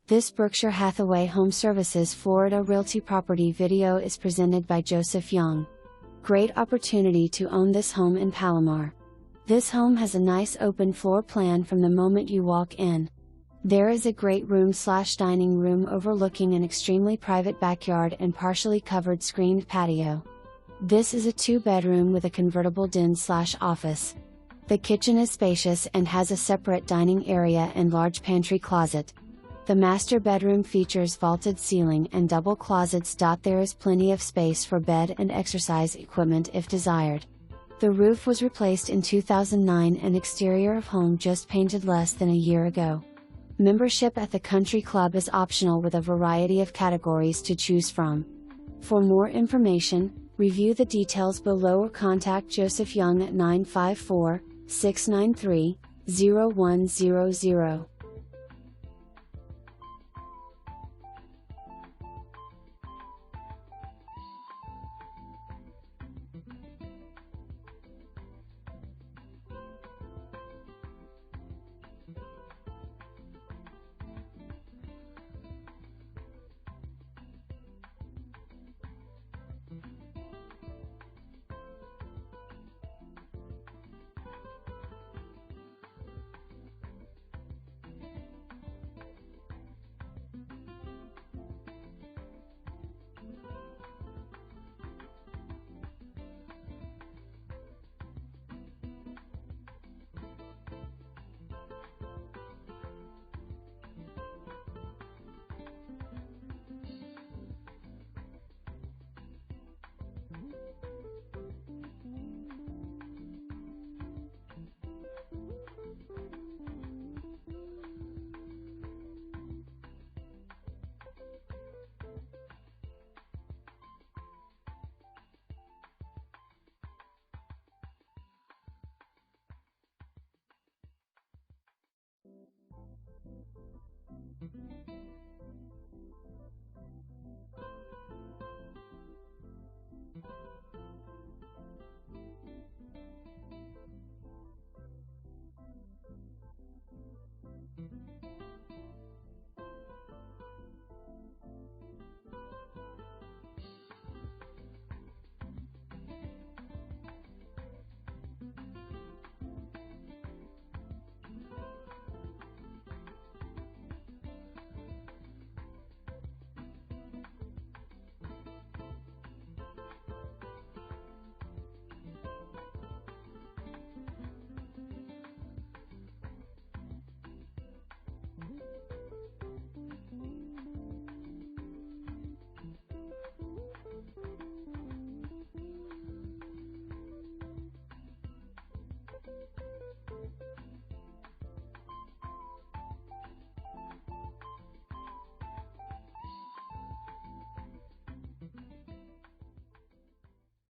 This Berkshire Hathaway HomeServices Florida Realty property video is presented by Joseph Young. Great opportunity to own this home in Palomar. This home has a nice open floor plan from the moment you walk in. There is a great room/dining room overlooking an extremely private backyard and partially covered screened patio. This is a 2-bedroom with a convertible den/office. The kitchen is spacious and has a separate dining area and large pantry closet. The master bedroom features vaulted ceiling and double closets. There is plenty of space for bed and exercise equipment if desired. The roof was replaced in 2009 and exterior of home just painted less than a year ago. Membership at the country club is optional with a variety of categories to choose from. For more information, review the details below or contact Joseph Young at 954-693-0100.